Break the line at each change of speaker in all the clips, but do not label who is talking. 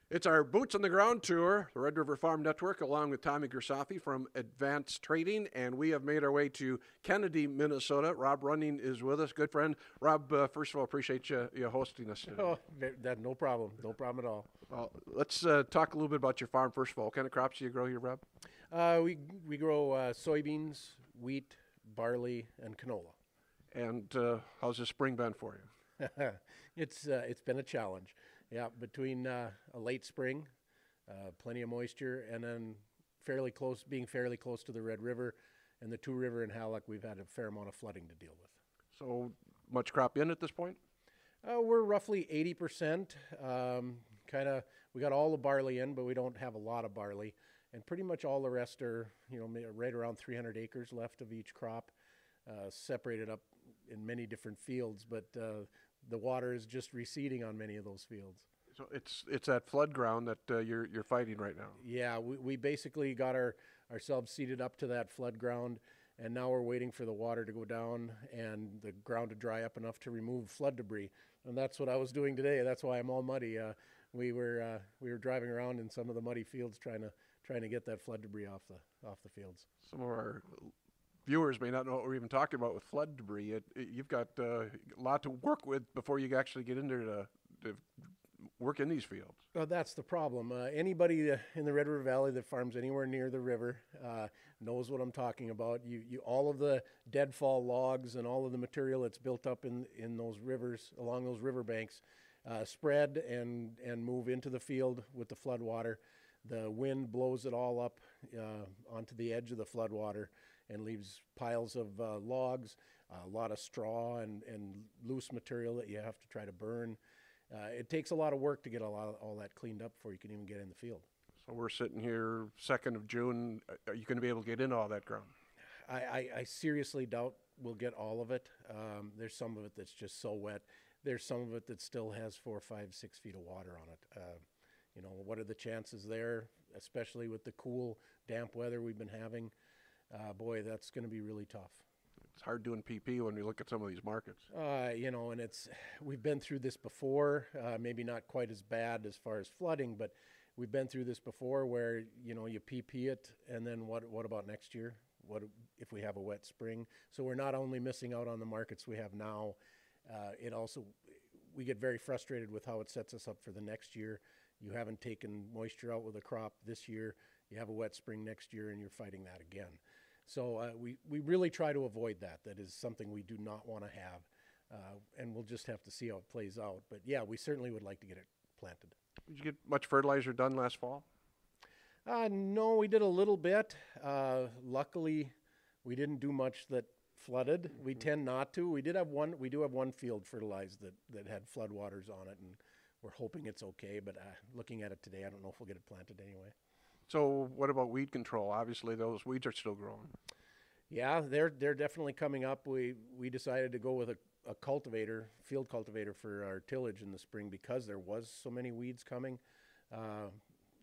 It's our Boots on the Ground tour, the Red River Farm Network, along with Tommy Gersafi from Advanced Trading, and we have made our way to Kennedy, Minnesota. Rob Rynning is with us, good friend. Rob, first of all, appreciate you hosting us today.
Oh, no problem at all.
Well, let's talk a little bit about your farm, first of all. What kind of crops do you grow here, Rob?
We grow soybeans, wheat, barley, and canola.
And how's the spring been for you?
It's been a challenge. Yeah, between a late spring, plenty of moisture, and then being fairly close to the Red River and the Two River and Halleck, we've had a fair amount of flooding to deal with.
So much crop in at this point?
We're roughly 80%. We got all the barley in, but we don't have a lot of barley, and pretty much all the rest are, right around 300 acres left of each crop, separated up in many different fields, but the water is just receding on many of those fields.
So it's that flood ground that you're fighting right now.
Yeah, we basically got ourselves seeded up to that flood ground, and now we're waiting for the water to go down and the ground to dry up enough to remove flood debris. And that's what I was doing today. That's why I'm all muddy. We were driving around in some of the muddy fields trying to get that flood debris off the fields.
Some of our viewers may not know what we're even talking about with flood debris. You've got a lot to work with before you actually get in there to work in these fields.
That's the problem. Anybody in the Red River Valley that farms anywhere near the river knows what I'm talking about. You all of the deadfall logs and all of the material that's built up in those rivers, along those riverbanks, spread and move into the field with the flood water. The wind blows it all up onto the edge of the flood water and leaves piles of logs, a lot of straw and loose material that you have to try to burn. It takes a lot of work to get all that cleaned up before you can even get in the field.
So we're sitting here 2nd of June. Are you going to be able to get into all that ground?
I seriously doubt we'll get all of it. There's some of it that's just so wet. There's some of it that still has 4, 5, 6 feet of water on it. What are the chances there, especially with the cool, damp weather we've been having? Boy, that's going to be really tough.
It's hard doing PP when we look at some of these markets.
And we've been through this before, maybe not quite as bad as far as flooding, but we've been through this before where, you PP it, and then what about next year? What if we have a wet spring? So we're not only missing out on the markets we have now, we get very frustrated with how it sets us up for the next year. You haven't taken moisture out with a crop this year. You have a wet spring next year, and you're fighting that again. So we really try to avoid that. That is something we do not want to have, and we'll just have to see how it plays out. But, yeah, we certainly would like to get it planted.
Did you get much fertilizer done last fall?
No, we did a little bit. Luckily, we didn't do much that flooded. We tend not to. We do have one field fertilized that had flood waters on it, and we're hoping it's okay. But looking at it today, I don't know if we'll get it planted anyway.
So what about weed control? Obviously, those weeds are still growing.
Yeah, they're definitely coming up. We decided to go with a field cultivator for our tillage in the spring because there was so many weeds coming.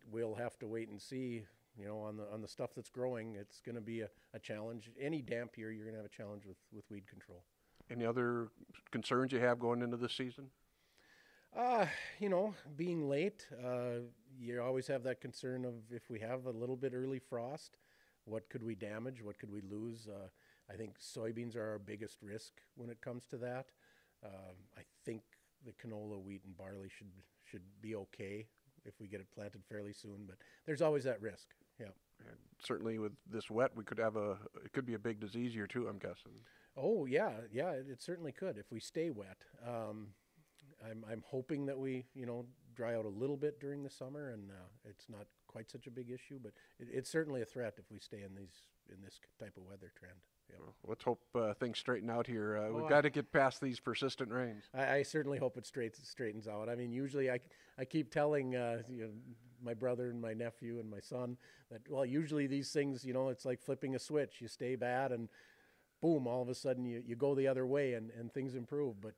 We'll have to wait and see. On the stuff that's growing, it's going to be a challenge. Any damp year, you're going to have a challenge with weed control.
Any other concerns you have going into this season?
Being late, you always have that concern of if we have a little bit early frost, what could we damage? What could we lose? I think soybeans are our biggest risk when it comes to that. I think the canola, wheat, and barley should be okay if we get it planted fairly soon, but there's always that risk. Yeah.
And certainly with this wet, it could be a big disease year too, I'm guessing.
Oh, yeah, it certainly could if we stay wet. I'm hoping that we, dry out a little bit during the summer, and it's not quite such a big issue. But it's certainly a threat if we stay in this type of weather trend. Yeah.
Well, let's hope things straighten out here. We've got to get past these persistent rains.
I certainly hope it straightens out. I mean, usually I keep telling my brother and my nephew and my son that, well, usually these things, it's like flipping a switch. You stay bad, and boom, all of a sudden you go the other way, and things improve. But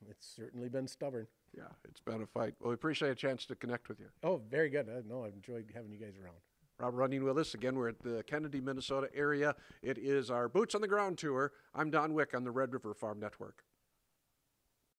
it's certainly been stubborn.
Yeah, it's been a fight. Well, we appreciate a chance to connect with you.
Oh, very good. I've enjoyed having you guys around.
Rob Rynning with us. Again, we're at the Kennedy, Minnesota area. It is our Boots on the Ground tour. I'm Don Wick on the Red River Farm Network.